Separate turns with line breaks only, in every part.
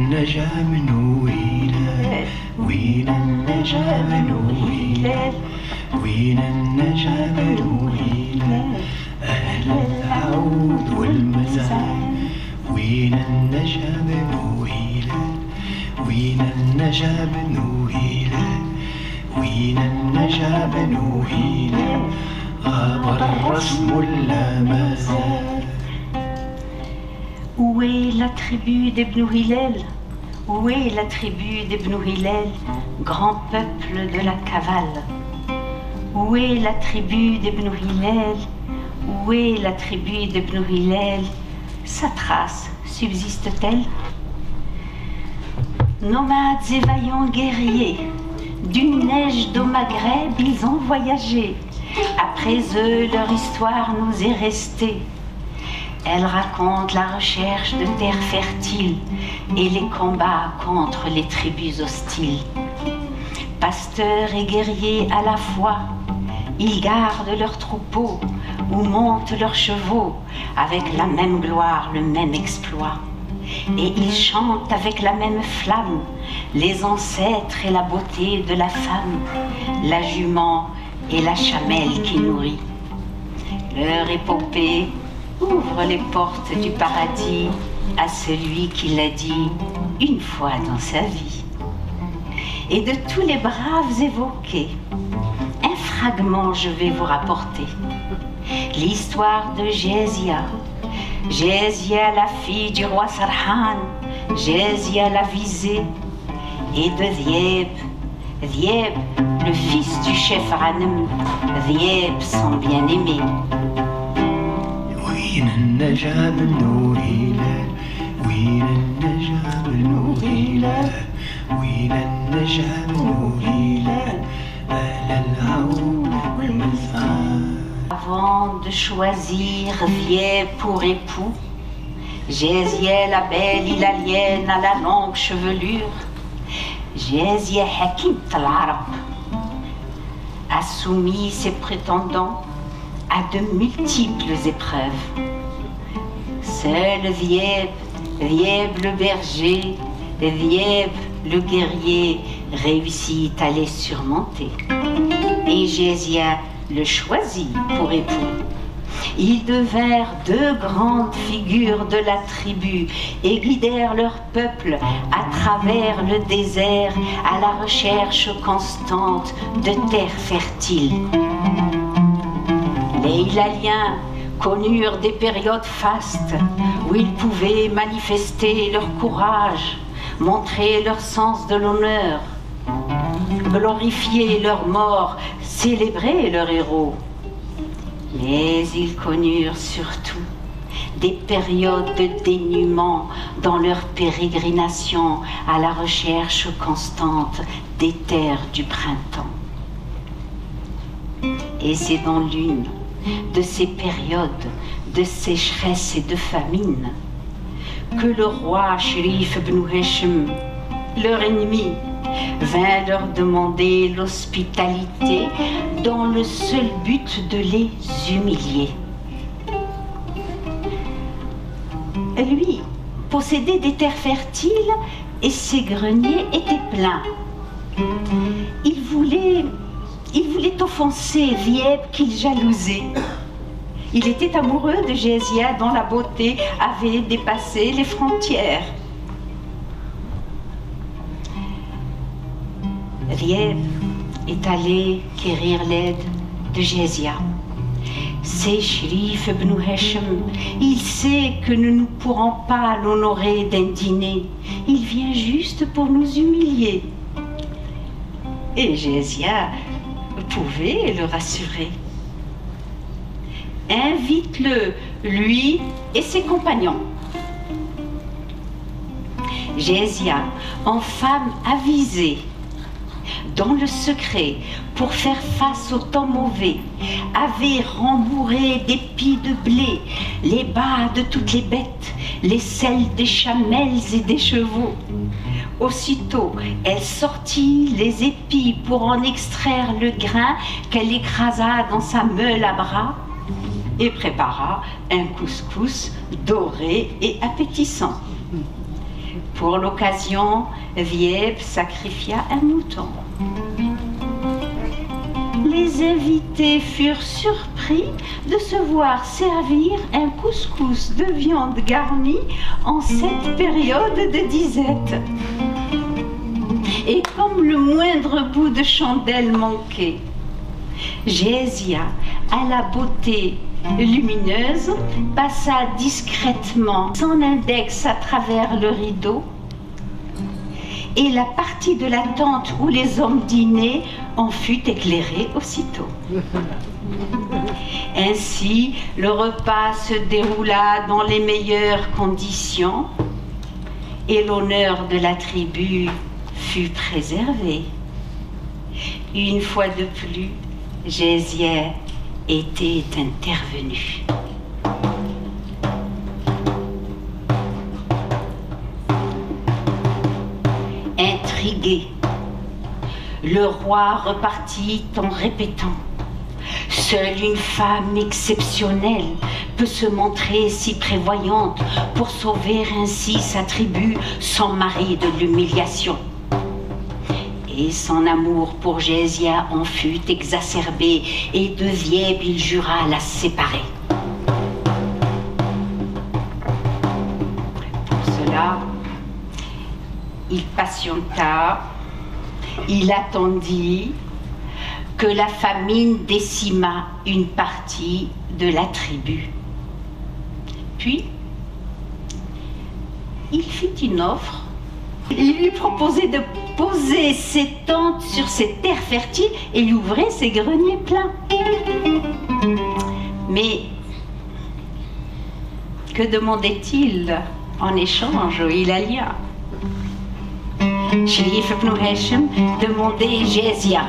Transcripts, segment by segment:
النجم وهلال وين النجم وهلال وين النجم وهلال أهل العود والمزاج وين النجم وهلال وين النجم وهلال وين النجم وهلال غاب الرسم ولا ما زال.
Où est la tribu d'Ibn Hilal? Où est la tribu d'Ibn Hilal, grand peuple de la cavale? Où est la tribu d'Ibn Hilal? Où est la tribu d'Ibn Hilal? Sa trace subsiste-t-elle? Nomades et vaillants guerriers, d'une neige d'au Maghreb ils ont voyagé. Après eux, leur histoire nous est restée. Elle raconte la recherche de terres fertiles et les combats contre les tribus hostiles. Pasteurs et guerriers à la fois, ils gardent leurs troupeaux ou montent leurs chevaux avec la même gloire, le même exploit. Et ils chantent avec la même flamme les ancêtres et la beauté de la femme, la jument et la chamelle qui nourrit. Leur épopée ouvre les portes du paradis à celui qui l'a dit une fois dans sa vie. Et de tous les braves évoqués, un fragment je vais vous rapporter. L'histoire de Jézia. Jézia, la fille du roi Sarhan, Jézia la visée, et de Dhieb, Dhieb, le fils du chef Ghanem, Dhieb son bien-aimé.
وين النجم وهلال وين النجم وهلال وين النجم وهلال أهل العود والمزاج.
Avant de choisir Dhieb pour époux, Jézia la belle hilalienne à la longue chevelure, Jézia Hakim al-Arab, a soumis ses prétendants à de multiples épreuves. Seul Dhieb, Dhieb le berger, Dhieb le guerrier réussit à les surmonter. Et Jézia le choisit pour époux. Ils devinrent deux grandes figures de la tribu et guidèrent leur peuple à travers le désert à la recherche constante de terres fertiles. Les Hilaliens connurent des périodes fastes où ils pouvaient manifester leur courage, montrer leur sens de l'honneur, glorifier leurs morts, célébrer leurs héros. Mais ils connurent surtout des périodes de dénuement dans leur pérégrination à la recherche constante des terres du printemps. Et c'est dans l'une de ces périodes de sécheresse et de famine que le roi Sherif ibn Hisham, leur ennemi, vint leur demander l'hospitalité dans le seul but de les humilier. Lui possédait des terres fertiles et ses greniers étaient pleins. Il voulait offenser Dhieb qu'il jalousait. Il était amoureux de Jézia dont la beauté avait dépassé les frontières. Dhieb est allé quérir l'aide de Jézia. C'est Sherif ibn Hisham. Il sait que nous ne pourrons pas l'honorer d'un dîner. Il vient juste pour nous humilier. Et Jézia pouvait le rassurer. Invite-le, lui et ses compagnons. Jézia, en femme avisée, dans le secret, pour faire face au temps mauvais, avait rembourré d'épis de blé les bas de toutes les bêtes, les selles des chamelles et des chevaux. Aussitôt, elle sortit les épis pour en extraire le grain qu'elle écrasa dans sa meule à bras et prépara un couscous doré et appétissant. Pour l'occasion, Vieb sacrifia un mouton. Les invités furent surpris de se voir servir un couscous de viande garnie en cette période de disette. Et comme le moindre bout de chandelle manquait, Gésia, à la beauté lumineuse, passa discrètement son index à travers le rideau et la partie de la tente où les hommes dînaient en fut éclairée aussitôt. Ainsi, le repas se déroula dans les meilleures conditions et l'honneur de la tribu fut préservé. Une fois de plus, Gésier était intervenu. Intrigué, le roi repartit en répétant: seule une femme exceptionnelle peut se montrer si prévoyante pour sauver ainsi sa tribu sans mari de l'humiliation. Et son amour pour Gésia en fut exacerbé, et de Vieb il jura la séparer. Pour cela, il patienta, il attendit que la famine décima une partie de la tribu. Puis, il fit une offre. Il lui proposait de poser ses tentes sur ses terres fertiles et lui ouvrait ses greniers pleins. Mais que demandait-il en échange aux Hilalien? Sherif ibn Hashim demandait Gésia.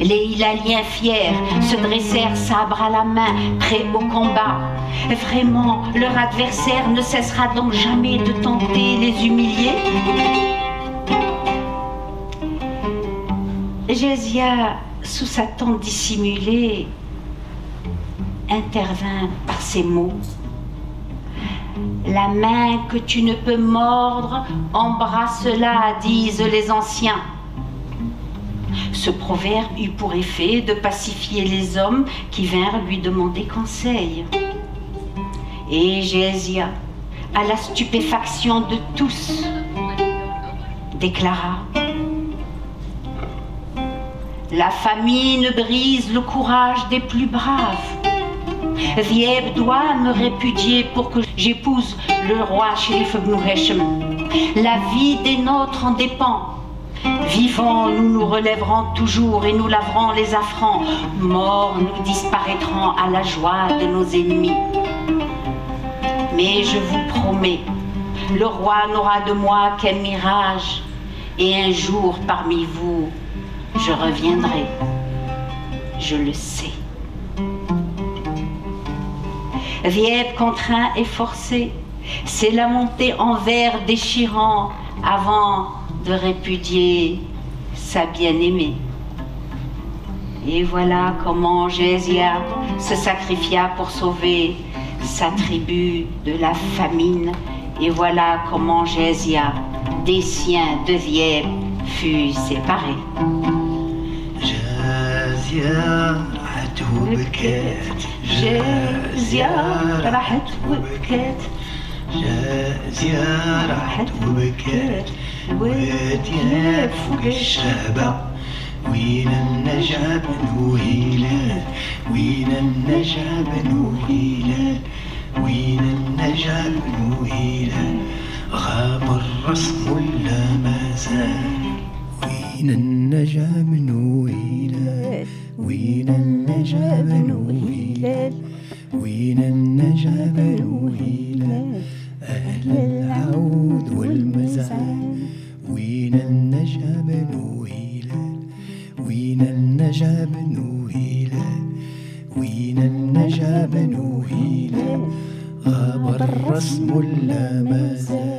Les Hilaliens fiers se dressèrent sabre à la main, prêts au combat. Vraiment, leur adversaire ne cessera donc jamais de tenter les humilier. Gésia, sous sa tente dissimulée, intervint par ces mots: la main que tu ne peux mordre, embrasse-la, disent les anciens. Ce proverbe eut pour effet de pacifier les hommes qui vinrent lui demander conseil. Et Gésia, à la stupéfaction de tous, déclara: la famine brise le courage des plus braves. Vieb doit me répudier pour que j'épouse le roi Sherif ibn Hashim. La vie des nôtres en dépend. Vivants, nous nous relèverons toujours et nous laverons les affronts. Morts, nous disparaîtrons à la joie de nos ennemis. Mais je vous promets, le roi n'aura de moi qu'un mirage, et un jour parmi vous, je reviendrai. Je le sais. Vieb contraint et forcé, c'est la montée en vers déchirant avant de répudier sa bien-aimée. Et voilà comment Gésia se sacrifia pour sauver sa tribu de la famine. Et voilà comment Gésia, des siens de Vieb, fut séparé.
Gésia راحت وبكت،
Gésia راحت وبكت،
جازية راحت وبكت، وتياب فوق الشابة. وين النجا بنو هلال، وين النجا بنو هلال، وين النجا بنو هلال، غاب الرسم ولا ما زال. وين النجا بنو هلال، وين النجا بنو هلال، وين النجا بنو هلال، أهل العود والمزعل. وين النجا بنو هلال، وين النجا بنو هلال، وين النجا بنو هلال، غاب الرسم ولا ما زال.